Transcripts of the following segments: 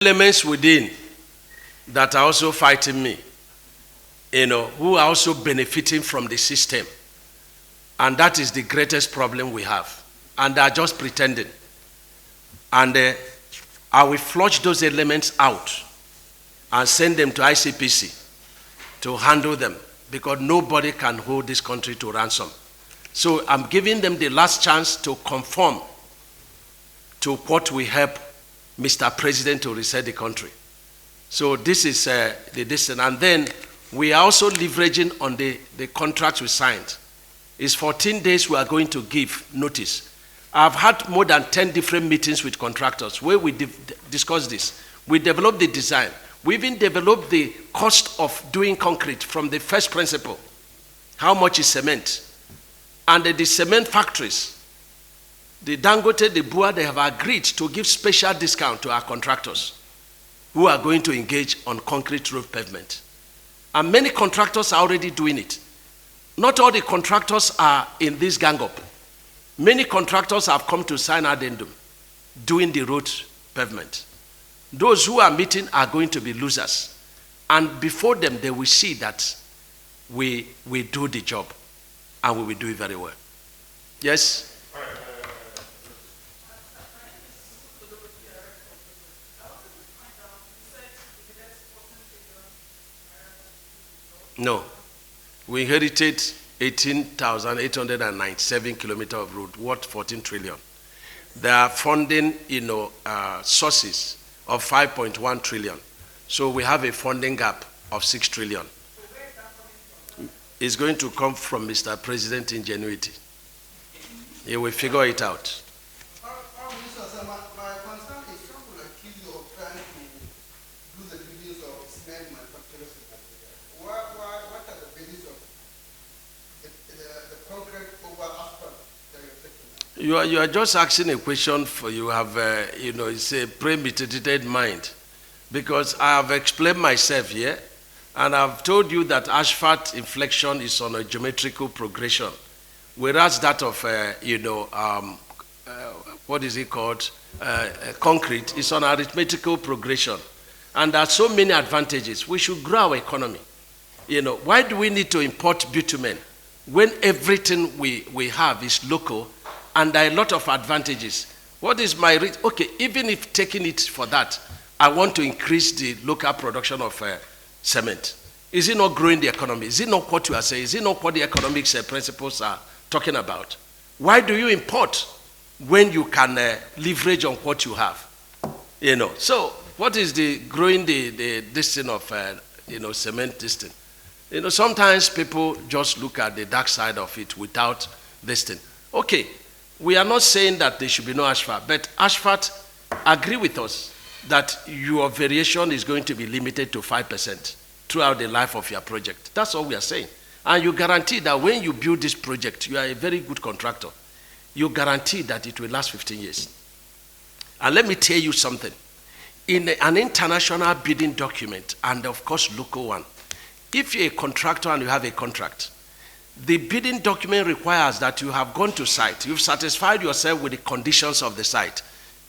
Elements within that are also fighting me, who are also benefiting from the system. And that is the greatest problem we have. And they are just pretending. And I will flush those elements out and send them to ICPC to handle them, because nobody can hold this country to ransom. So I'm giving them the last chance to conform to what will help Mr. President to reset the country. So this is the distance. And then we are also leveraging on the contracts we signed. It's 14 days we are going to give notice. I've had more than 10 different meetings with contractors where we discuss this. We developed the design. We even developed the cost of doing concrete from the first principle. How much is cement? And the cement factories, the Dangote, the Bua, they have agreed to give special discount to our contractors who are going to engage on concrete roof pavement. And many contractors are already doing it. Not all the contractors are in this gang up. Many contractors have come to sign addendum doing the road pavement. Those who are meeting are going to be losers. And before them, they will see that we do the job and we will do it very well. Yes? No. We inherited 18,897 kilometers of road, worth 14 trillion. There are funding, sources of 5.1 trillion. So we have a funding gap of 6 trillion. It's going to come from Mr. President ingenuity. He will figure it out. You are just asking a question for you have, it's a premeditated mind. Because I have explained myself here, and I've told you that asphalt inflection is on a geometrical progression, whereas that of, what is it called, concrete is on arithmetical progression. And there are so many advantages. We should grow our economy. Why do we need to import bitumen when everything we have is local? And there are a lot of advantages. What is my reach? Okay, even if taking it for that, I want to increase the local production of cement. Is it not growing the economy? Is it not what you are saying? Is it not what the economics principles are talking about? Why do you import when you can leverage on what you have? So what is the growing the distance of cement distance? Sometimes people just look at the dark side of it without this thing. Okay. We are not saying that there should be no asphalt, but asphalt, agree with us that your variation is going to be limited to 5% throughout the life of your project. That's all we are saying. And you guarantee that when you build this project, you are a very good contractor. You guarantee that it will last 15 years. And let me tell you something. In an international bidding document, and of course local one, if you're a contractor and you have a contract, the bidding document requires that you have gone to site. You've satisfied yourself with the conditions of the site.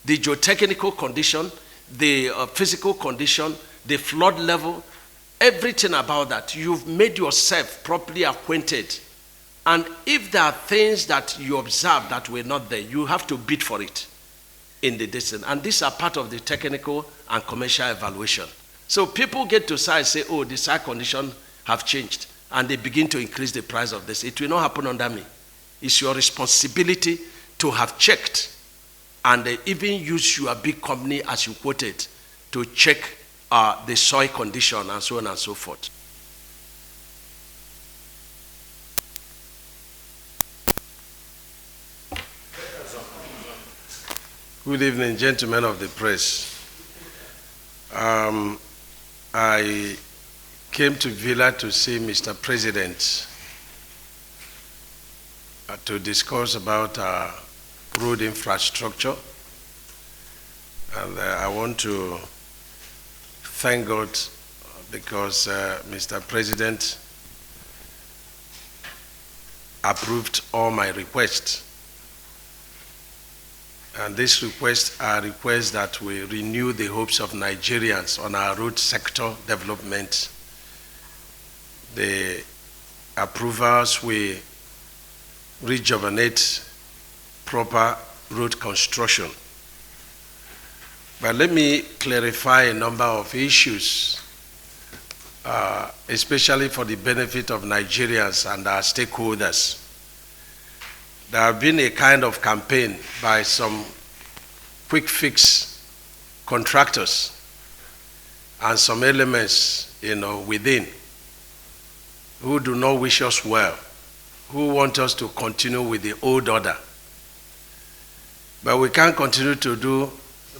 The geotechnical condition, the physical condition, the flood level, everything about that. You've made yourself properly acquainted. And if there are things that you observe that were not there, you have to bid for it in the distance. And these are part of the technical and commercial evaluation. So people get to site and say, oh, the site conditions have changed. And they begin to increase the price of this. It will not happen under me. It's your responsibility to have checked and even use your big company, as you quoted, to check the soil condition and so on and so forth. Good evening, gentlemen of the press. I came to Villa to see Mr. President to discuss about road infrastructure. And I want to thank God because Mr. President approved all my requests. And these requests are requests that will renew the hopes of Nigerians on our road sector development. The approvals will rejuvenate proper road construction. But let me clarify a number of issues, especially for the benefit of Nigerians and our stakeholders. There have been a kind of campaign by some quick fix contractors and some elements, within, who do not wish us well, who want us to continue with the old order. But we can't continue to do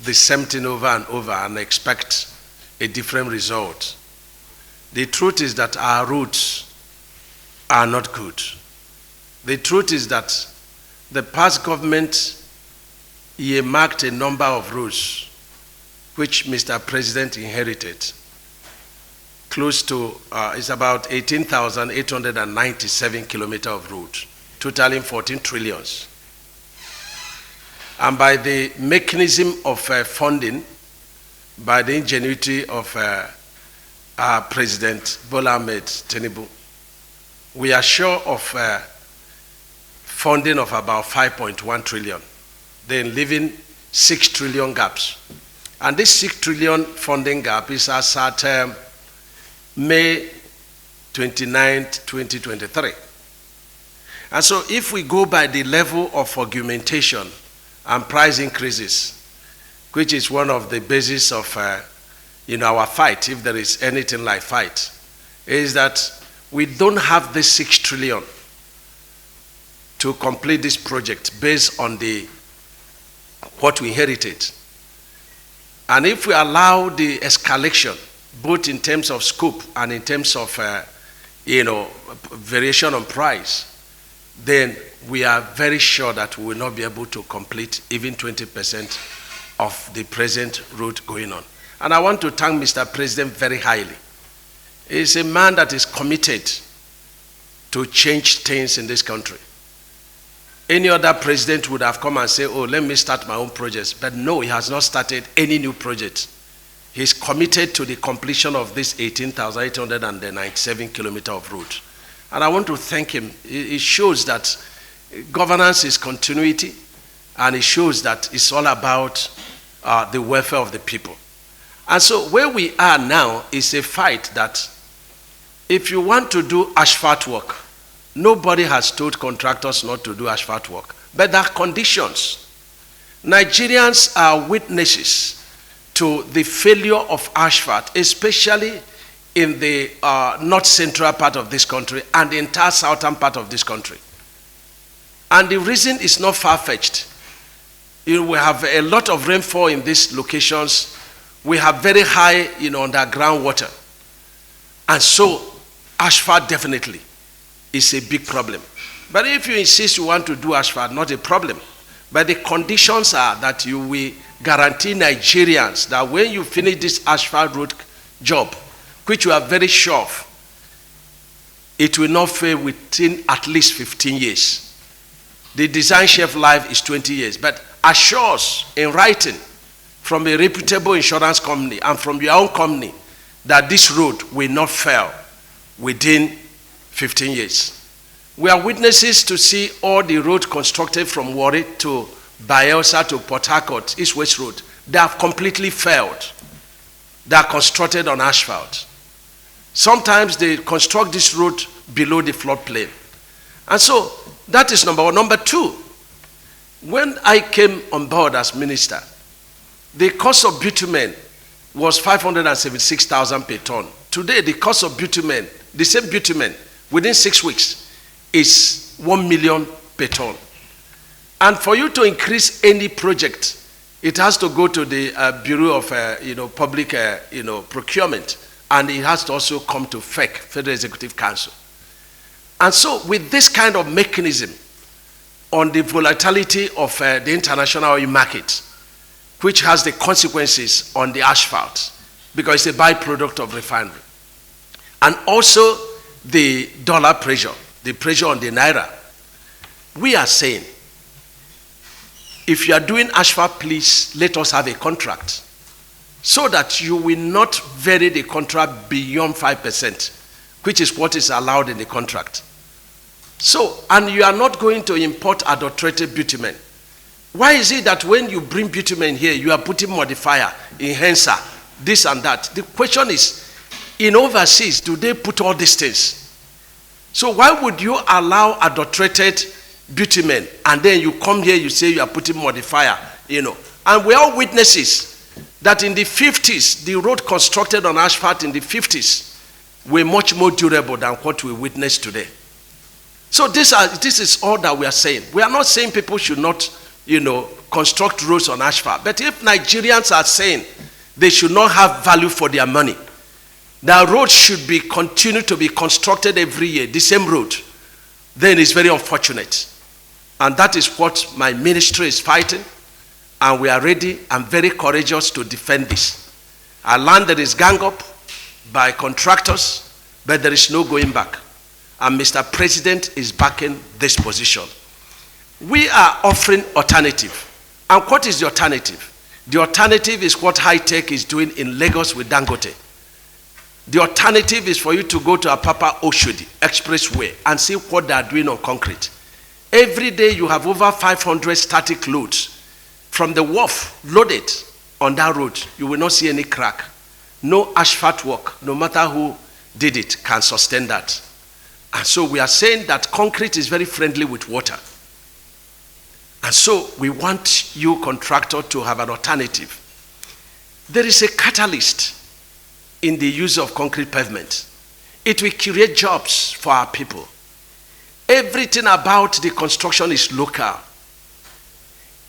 the same thing over and over and expect a different result. The truth is that our roads are not good. The truth is that the past government earmarked a number of roads which Mr. President inherited. Close to, it's about 18,897 kilometers of road, totaling 14 trillions. And by the mechanism of funding, by the ingenuity of our President Bola Tinubu, we are sure of funding of about 5.1 trillion, then leaving 6 trillion gaps. And this 6 trillion funding gap is as at May 29, 2023. And so if we go by the level of augmentation and price increases, which is one of the bases of our fight, if there is anything like fight, is that we don't have this 6 trillion to complete this project based on what we inherited. And if we allow the escalation, both in terms of scope and in terms of variation on price, then we are very sure that we will not be able to complete even 20% of the present route going on. And I want to thank Mr. President very highly. He's a man that is committed to change things in this country. Any other president would have come and said, oh, let me start my own projects. But no, he has not started any new project. He's committed to the completion of this 18,897 kilometers of road. And I want to thank him. It shows that governance is continuity, and it shows that it's all about the welfare of the people. And so where we are now is a fight that if you want to do asphalt work, nobody has told contractors not to do asphalt work. But there are conditions. Nigerians are witnesses to the failure of asphalt, especially in the north central part of this country and the entire southern part of this country. And the reason is not far-fetched. We have a lot of rainfall in these locations. We have very high underground water. And so asphalt definitely is a big problem. But if you insist you want to do asphalt, not a problem. But the conditions are that you will guarantee Nigerians that when you finish this asphalt road job, which you are very sure of, it will not fail within at least 15 years. The design shelf life is 20 years, but assure us in writing from a reputable insurance company and from your own company that this road will not fail within 15 years. We are witnesses to see all the roads constructed from Warri to Bayelsa to Port Harcourt, East-West Road. They have completely failed. They are constructed on asphalt. Sometimes they construct this road below the floodplain. And so that is number one. Number two, when I came on board as minister, the cost of bitumen was 576,000 per ton. Today, the cost of bitumen, the same bitumen, within 6 weeks, is 1 million per ton. And for you to increase any project, it has to go to the Bureau of Public Procurement, and it has to also come to FEC, Federal Executive Council. And so with this kind of mechanism on the volatility of the international oil market, which has the consequences on the asphalt, because it's a byproduct of refinery, and also the dollar pressure, the pressure on the naira, we are saying if you are doing asphalt, please let us have a contract so that you will not vary the contract beyond 5%, which is what is allowed in the contract. So, and you are not going to import adulterated bitumen. Why is it that when you bring bitumen here, you are putting modifier, enhancer, this and that? The question is, in overseas, do they put all these things? So why would you allow adulterated bitumen and then you come here, you say you are putting modifier, And we are witnesses that in the 50s, the road constructed on asphalt in the 50s were much more durable than what we witness today. So this is all that we are saying. We are not saying people should not, construct roads on asphalt. But if Nigerians are saying they should not have value for their money, the road should be continue to be constructed every year, the same road, then it's very unfortunate. And that is what my ministry is fighting. And we are ready and very courageous to defend this. Our land that is gang up by contractors, but there is no going back. And Mr. President is backing this position. We are offering alternative. And what is the alternative? The alternative is what High Tech is doing in Lagos with Dangote. The alternative is for you to go to Apapa Oshodi Expressway and see what they are doing on concrete. Every day you have over 500 static loads from the wharf loaded on that road. You will not see any crack. No asphalt work, no matter who did it, can sustain that. And so we are saying that concrete is very friendly with water. And so we want you, contractor, to have an alternative. There is a catalyst in the use of concrete pavement. It will create jobs for our people. Everything about the construction is local.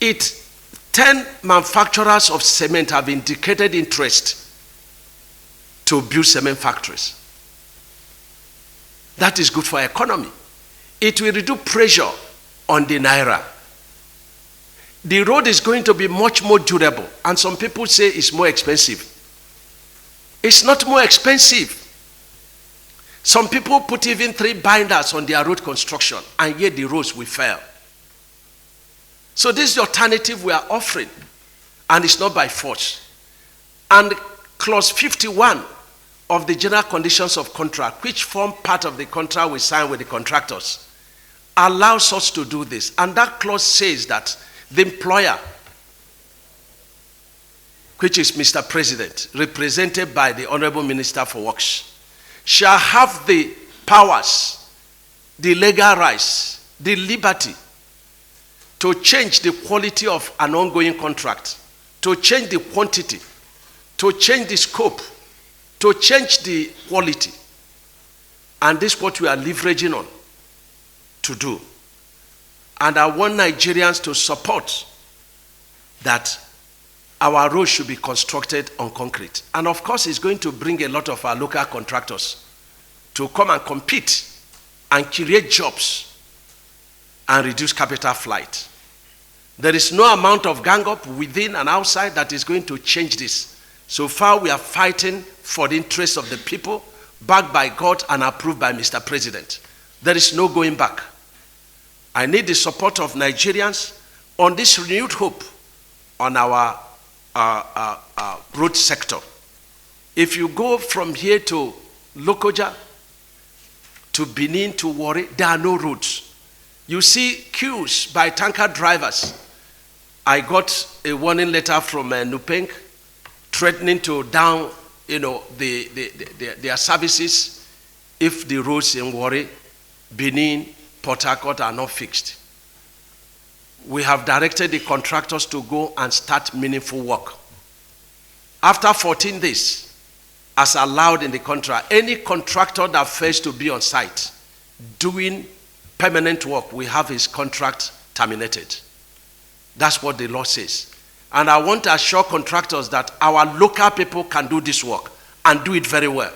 10 manufacturers of cement have indicated interest to build cement factories. That is good for economy. It will reduce pressure on the naira. The road is going to be much more durable, and some people say it's more expensive. It's not more expensive. Some people put even 3 binders on their road construction, and yet the roads will fail. So this is the alternative we are offering, and it's not by force. And clause 51 of the general conditions of contract, which form part of the contract we sign with the contractors, allows us to do this. And that clause says that the employer, which is Mr. President, represented by the Honorable Minister for Works, shall have the powers, the legal rights, the liberty to change the quality of an ongoing contract, to change the quantity, to change the scope, to change the quality. And this is what we are leveraging on to do. And I want Nigerians to support that our roads should be constructed on concrete. And of course, it's going to bring a lot of our local contractors to come and compete and create jobs and reduce capital flight. There is no amount of gang up within and outside that is going to change this. So far, we are fighting for the interests of the people, backed by God and approved by Mr. President. There is no going back. I need the support of Nigerians on this renewed hope on our road sector. If you go from here to Lokoja, to Benin, to Warri, there are no roads. You see queues by tanker drivers. I got a warning letter from Nupeng threatening to down, their services if the roads in Warri, Benin, Port Harcourt are not fixed. We have directed the contractors to go and start meaningful work. After 14 days, as allowed in the contract, any contractor that fails to be on site doing permanent work will have his contract terminated. That's what the law says. And I want to assure contractors that our local people can do this work and do it very well.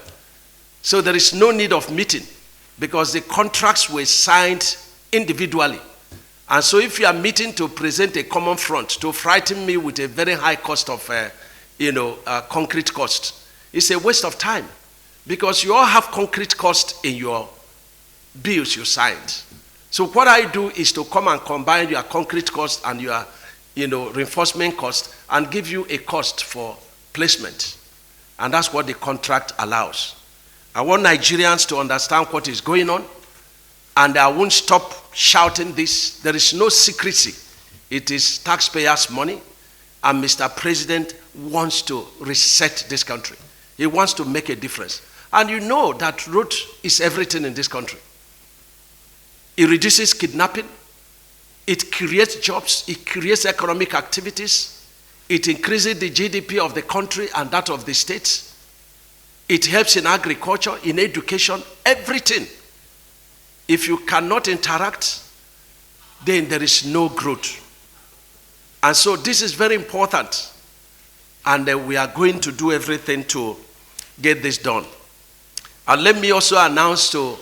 So there is no need of meeting, because the contracts were signed individually. And so if you are meeting to present a common front, to frighten me with a very high cost of, concrete cost, it's a waste of time, because you all have concrete cost in your bills you signed. So what I do is to come and combine your concrete cost and your reinforcement cost and give you a cost for placement. And that's what the contract allows. I want Nigerians to understand what is going on, and I won't stop shouting this. There is no secrecy. It is taxpayers' money, and Mr. President wants to reset this country. He wants to make a difference. And you know that road is everything in this country. It reduces kidnapping. It creates jobs. It creates economic activities. It increases the GDP of the country and that of the states. It helps in agriculture, in education, everything. If you cannot interact, then there is no growth. And so this is very important. And we are going to do everything to get this done. And let me also announce to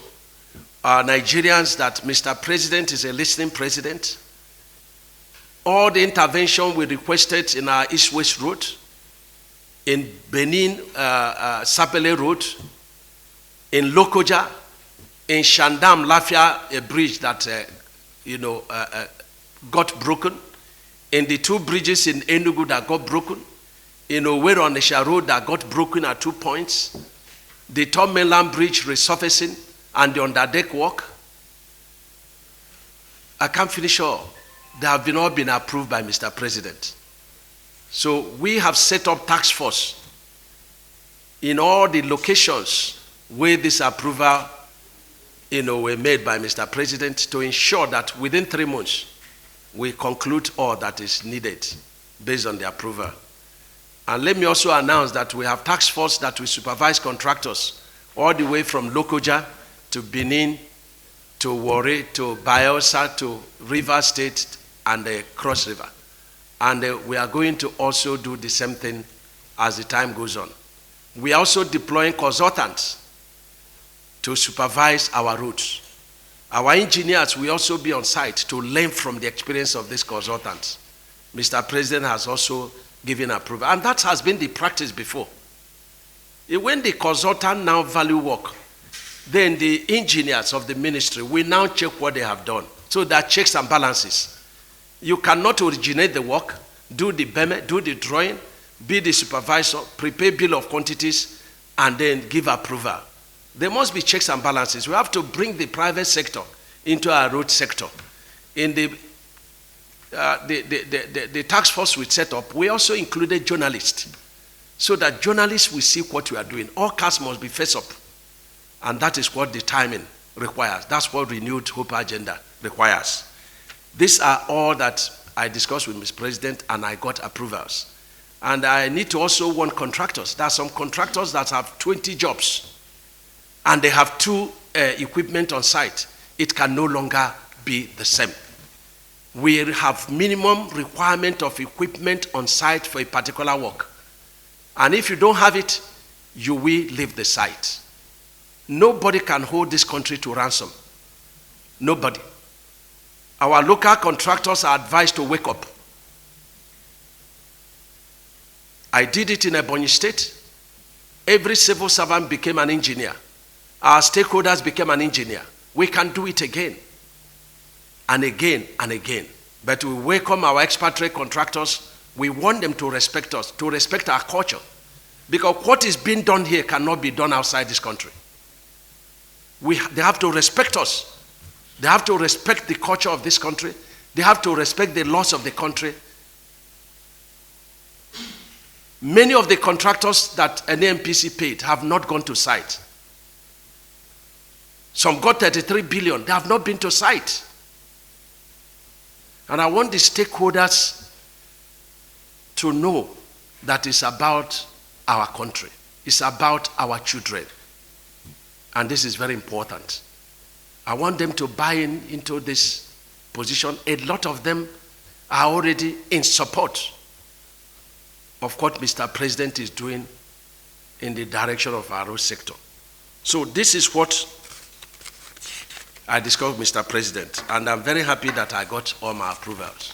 Nigerians that Mr. President is a listening president. All the intervention we requested in our East-West Road, in Benin, Sapele Road, in Lokoja, in Shandam, Lafia, a bridge that got broken, in the two bridges in Enugu that got broken, in Owerri Onisha Road that got broken at 2 points, the Tom Mainland Bridge resurfacing, and the underdeck work. I can't finish all. They have all been approved by Mr. President. So we have set up task force in all the locations where this approval were made by Mr. President to ensure that within 3 months we conclude all that is needed based on the approval. And let me also announce that we have task force that will supervise contractors all the way from Lokoja to Benin, to Warri, to Bayelsa, to River State, and the Cross River. And we are going to also do the same thing as the time goes on. We are also deploying consultants to supervise our routes. Our engineers will also be on site to learn from the experience of these consultants. Mr. President has also given approval. And that has been the practice before. When the consultant now value work, then the engineers of the ministry will now check what they have done. So there are checks and balances. You cannot originate the work, do the BEME, do the drawing, be the supervisor, prepare bill of quantities, and then give approval. There must be checks and balances. We have to bring the private sector into our road sector. In the task force we set up, we also included journalists, so that journalists will see what we are doing. All cars must be face up. And that is what the timing requires. That's what renewed hope agenda requires. These are all that I discussed with Mr. President, and I got approvals. And I need to also warn contractors. There are some contractors that have 20 jobs, and they have 2 equipment on site. It can no longer be the same. We have minimum requirement of equipment on site for a particular work. And if you don't have it, you will leave the site. Nobody can hold this country to ransom. Nobody. Our local contractors are advised to wake up. I did it in Ebonyi State. Every civil servant became an engineer. Our stakeholders became an engineer. We can do it again and again and again. But we welcome our expatriate contractors. We want them to respect us, to respect our culture. Because what is being done here cannot be done outside this country. They have to respect us. They have to respect the culture of this country. They have to respect the laws of the country. Many of the contractors that NMPC paid have not gone to site. Some got 33 billion. They have not been to site. And I want the stakeholders to know that it's about our country. It's about our children. And this is very important. I want them to buy into this position. A lot of them are already in support of what Mr. President is doing in the direction of our road sector. So this is what I discussed with Mr. President, and I'm very happy that I got all my approvals.